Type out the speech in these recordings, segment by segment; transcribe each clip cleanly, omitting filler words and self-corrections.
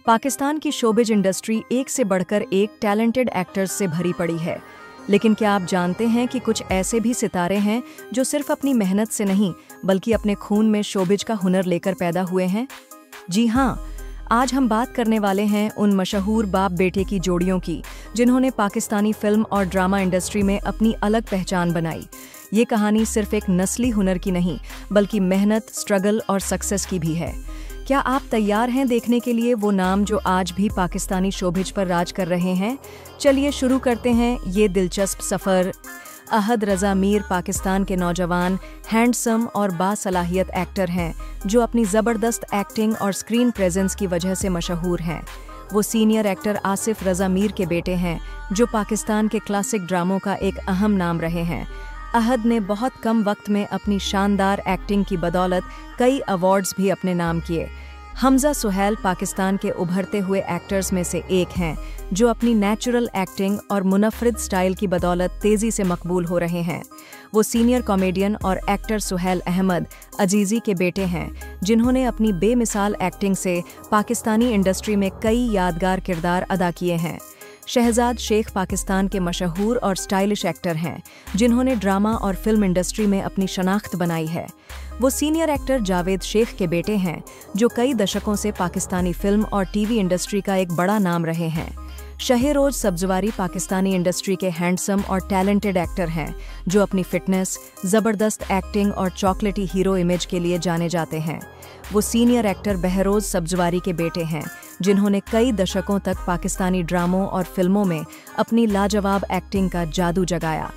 पाकिस्तान की showbiz industry एक से बढ़कर एक टैलेंटेड एक्टर्स से भरी पड़ी है। लेकिन क्या आप जानते हैं कि कुछ ऐसे भी सितारे हैं जो सिर्फ अपनी मेहनत से नहीं बल्कि अपने खून में शोबिज का हुनर लेकर पैदा हुए हैं? जी हाँ, आज हम बात करने वाले हैं उन मशहूर बाप बेटे की जोड़ियों की जिन्होंने पाकिस्तानी फिल्म और ड्रामा इंडस्ट्री में अपनी अलग पहचान बनाई। ये कहानी सिर्फ एक नस्ली हुनर की नहीं बल्कि मेहनत, स्ट्रगल और सक्सेस की भी है। क्या आप तैयार हैं देखने के लिए वो नाम जो आज भी पाकिस्तानी शोबिज पर राज कर रहे हैं? चलिए शुरू करते हैं ये दिलचस्प सफ़र। अहद रज़ा मीर पाकिस्तान के नौजवान, हैंडसम और बासलाहियत एक्टर हैं जो अपनी ज़बरदस्त एक्टिंग और स्क्रीन प्रेजेंस की वजह से मशहूर हैं। वो सीनियर एक्टर आसिफ रज़ा मीर के बेटे हैं जो पाकिस्तान के क्लासिक ड्रामों का एक अहम नाम रहे हैं। अहद ने बहुत कम वक्त में अपनी शानदार एक्टिंग की बदौलत कई अवार्ड्स भी अपने नाम किए। हमजा सुहैल पाकिस्तान के उभरते हुए एक्टर्स में से एक हैं जो अपनी नेचुरल एक्टिंग और मुनफरिद स्टाइल की बदौलत तेज़ी से मकबूल हो रहे हैं। वो सीनियर कॉमेडियन और एक्टर सुहैल अहमद अजीज़ी के बेटे हैं जिन्होंने अपनी बेमिसाल एक्टिंग से पाकिस्तानी इंडस्ट्री में कई यादगार किरदार अदा किए हैं। शहजाद शेख पाकिस्तान के मशहूर और स्टाइलिश एक्टर हैं जिन्होंने ड्रामा और फिल्म इंडस्ट्री में अपनी शनाख्त बनाई है। वो सीनियर एक्टर जावेद शेख के बेटे हैं जो कई दशकों से पाकिस्तानी फिल्म और टीवी इंडस्ट्री का एक बड़ा नाम रहे हैं। शहरोज सब्जवारी पाकिस्तानी इंडस्ट्री के हैंडसम और टैलेंटेड एक्टर हैं जो अपनी फिटनेस, ज़बरदस्त एक्टिंग और चॉकलेटी हीरो इमेज के लिए जाने जाते हैं। वो सीनियर एक्टर बहरोज सब्जवारी के बेटे हैं जिन्होंने कई दशकों तक पाकिस्तानी ड्रामों और फिल्मों में अपनी लाजवाब एक्टिंग का जादू जगाया।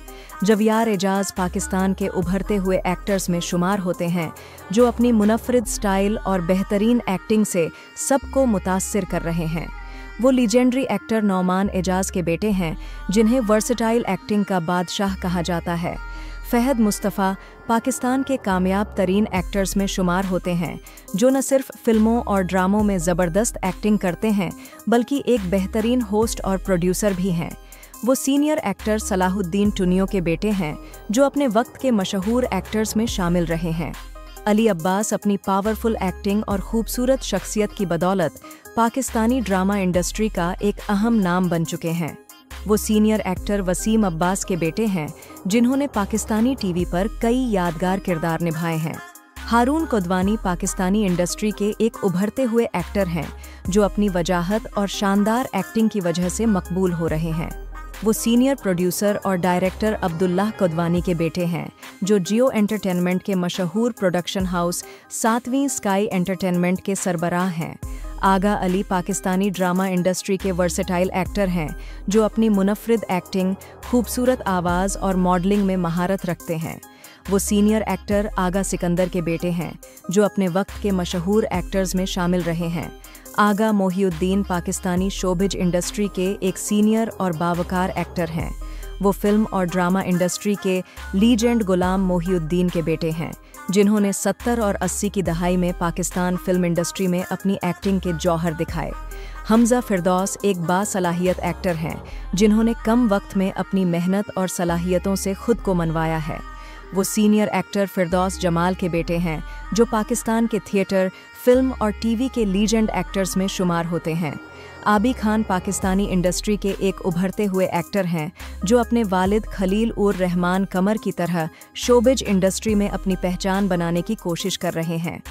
जवियार एजाज पाकिस्तान के उभरते हुए एक्टर्स में शुमार होते हैं जो अपनी मुनफरिद स्टाइल और बेहतरीन एक्टिंग से सबको मुतासिर कर रहे हैं। वो लीजेंडरी एक्टर नौमान एजाज के बेटे हैं जिन्हें वर्सेटाइल एक्टिंग का बादशाह कहा जाता है। फहद मुस्तफ़ा पाकिस्तान के कामयाब तरीन एक्टर्स में शुमार होते हैं जो न सिर्फ फिल्मों और ड्रामों में ज़बरदस्त एक्टिंग करते हैं बल्कि एक बेहतरीन होस्ट और प्रोड्यूसर भी हैं। वो सीनियर एक्टर सलाहुद्दीन टुनियो के बेटे हैं जो अपने वक्त के मशहूर एक्टर्स में शामिल रहे हैं। अली अब्बास अपनी पावरफुल एक्टिंग और खूबसूरत शख्सियत की बदौलत पाकिस्तानी ड्रामा इंडस्ट्री का एक अहम नाम बन चुके हैं। वो सीनियर एक्टर वसीम अब्बास के बेटे हैं जिन्होंने पाकिस्तानी टीवी पर कई यादगार किरदार निभाए हैं। हारून कोदवानी पाकिस्तानी इंडस्ट्री के एक उभरते हुए एक्टर हैं जो अपनी वजाहत और शानदार एक्टिंग की वजह से मकबूल हो रहे हैं। वो सीनियर प्रोड्यूसर और डायरेक्टर अब्दुल्लाह कोदवानी के बेटे हैं जो जियो एंटरटेनमेंट के मशहूर प्रोडक्शन हाउस 7वीं स्काई एंटरटेनमेंट के सरबराह हैं। आगा अली पाकिस्तानी ड्रामा इंडस्ट्री के वर्सेटाइल एक्टर हैं जो अपनी मुनफरिद एक्टिंग, खूबसूरत आवाज़ और मॉडलिंग में महारत रखते हैं। वो सीनियर एक्टर आगा सिकंदर के बेटे हैं जो अपने वक्त के मशहूर एक्टर्स में शामिल रहे हैं। आगा मोहिउद्दीन पाकिस्तानी शोबिज इंडस्ट्री के एक सीनियर और बावकार एक्टर हैं। वो फिल्म और ड्रामा इंडस्ट्री के लीजेंड गुलाम मोहिउद्दीन के बेटे हैं जिन्होंने 70 और 80 की दहाई में पाकिस्तान फिल्म इंडस्ट्री में अपनी एक्टिंग के जौहर दिखाए। हमजा फिरदौस एक बासलाहियत एक्टर हैं जिन्होंने कम वक्त में अपनी मेहनत और सलाहियतों से खुद को मनवाया है। वो सीनियर एक्टर फिरदौस जमाल के बेटे हैं जो पाकिस्तान के थिएटर, फिल्म और टीवी के लीजेंड एक्टर्स में शुमार होते हैं। आबी खान पाकिस्तानी इंडस्ट्री के एक उभरते हुए एक्टर हैं जो अपने वालिद खलील उर रहमान कमर की तरह शोबिज इंडस्ट्री में अपनी पहचान बनाने की कोशिश कर रहे हैं।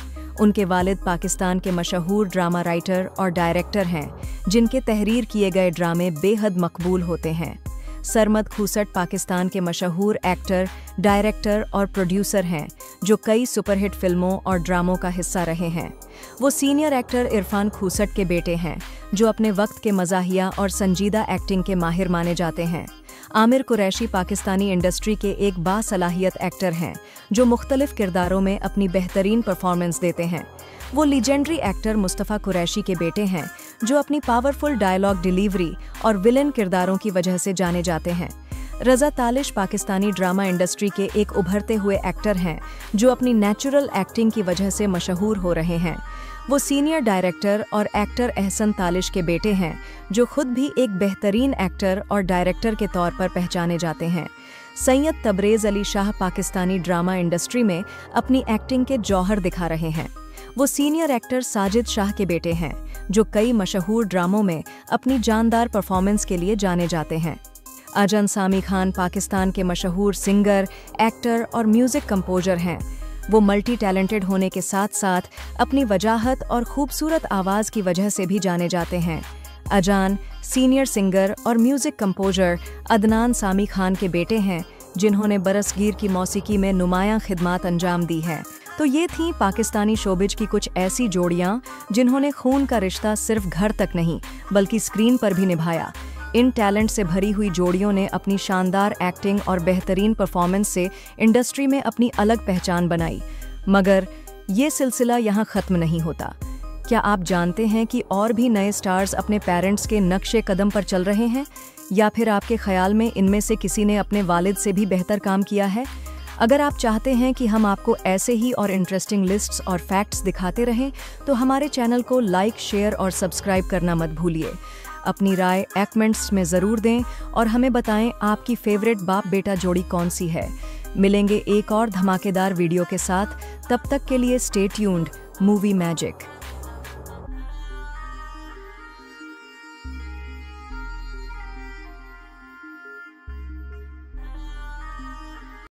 उनके वालिद पाकिस्तान के मशहूर ड्रामा राइटर और डायरेक्टर हैं जिनके तहरीर किए गए ड्रामे बेहद मकबूल होते हैं। सरमद खूसट पाकिस्तान के मशहूर एक्टर, डायरेक्टर और प्रोड्यूसर हैं जो कई सुपरहिट फिल्मों और ड्रामों का हिस्सा रहे हैं। वो सीनियर एक्टर इरफान खूसट के बेटे हैं जो अपने वक्त के मज़ाहिया और संजीदा एक्टिंग के माहिर माने जाते हैं। आमिर कुरैशी पाकिस्तानी इंडस्ट्री के एक बासलाहियत एक्टर हैं जो मुख्तलिफ किरदारों में अपनी बेहतरीन परफॉर्मेंस देते हैं। वो लीजेंडरी एक्टर मुस्तफ़ा कुरैशी के बेटे हैं जो अपनी पावरफुल डायलॉग डिलीवरी और विलन किरदारों की वजह से जाने जाते हैं। रज़ा तालिश पाकिस्तानी ड्रामा इंडस्ट्री के एक उभरते हुए एक्टर हैं जो अपनी नेचुरल एक्टिंग की वजह से मशहूर हो रहे हैं। वो सीनियर डायरेक्टर और एक्टर एहसन तालिश के बेटे हैं जो खुद भी एक बेहतरीन एक्टर और डायरेक्टर के तौर पर पहचाने जाते हैं। सैयद तबरेज़ अली शाह पाकिस्तानी ड्रामा इंडस्ट्री में अपनी एक्टिंग के जौहर दिखा रहे हैं। वो सीनियर एक्टर साजिद शाह के बेटे हैं, जो कई मशहूर ड्रामों में अपनी जानदार परफॉर्मेंस के लिए जाने जाते हैं। अजन सामी खान पाकिस्तान के मशहूर सिंगर, एक्टर और म्यूजिक कंपोजर हैं। वो मल्टी टैलेंटेड होने के साथ साथ अपनी वजाहत और खूबसूरत आवाज़ की वजह से भी जाने जाते हैं। अजान सीनियर सिंगर और म्यूजिक कंपोजर अदनान सामी खान के बेटे हैं, जिन्होंने बरसगीर की मौसीकी में नुमायां खिदमात अंजाम दी है। तो ये थीं पाकिस्तानी शोबिज की कुछ ऐसी जोड़ियां जिन्होंने खून का रिश्ता सिर्फ घर तक नहीं बल्कि स्क्रीन पर भी निभाया। इन टैलेंट से भरी हुई जोड़ियों ने अपनी शानदार एक्टिंग और बेहतरीन परफॉर्मेंस से इंडस्ट्री में अपनी अलग पहचान बनाई। मगर ये सिलसिला यहाँ ख़त्म नहीं होता। क्या आप जानते हैं कि और भी नए स्टार्स अपने पेरेंट्स के नक्शे कदम पर चल रहे हैं? या फिर आपके ख्याल में इनमें से किसी ने अपने वालिद से भी बेहतर काम किया है? अगर आप चाहते हैं कि हम आपको ऐसे ही और इंटरेस्टिंग लिस्ट्स और फैक्ट्स दिखाते रहें, तो हमारे चैनल को लाइक, शेयर और सब्सक्राइब करना मत भूलिए। अपनी राय कमेंट्स में ज़रूर दें और हमें बताएं आपकी फेवरेट बाप बेटा जोड़ी कौन सी है। मिलेंगे एक और धमाकेदार वीडियो के साथ। तब तक के लिए स्टे ट्यून्ड। Movie magic.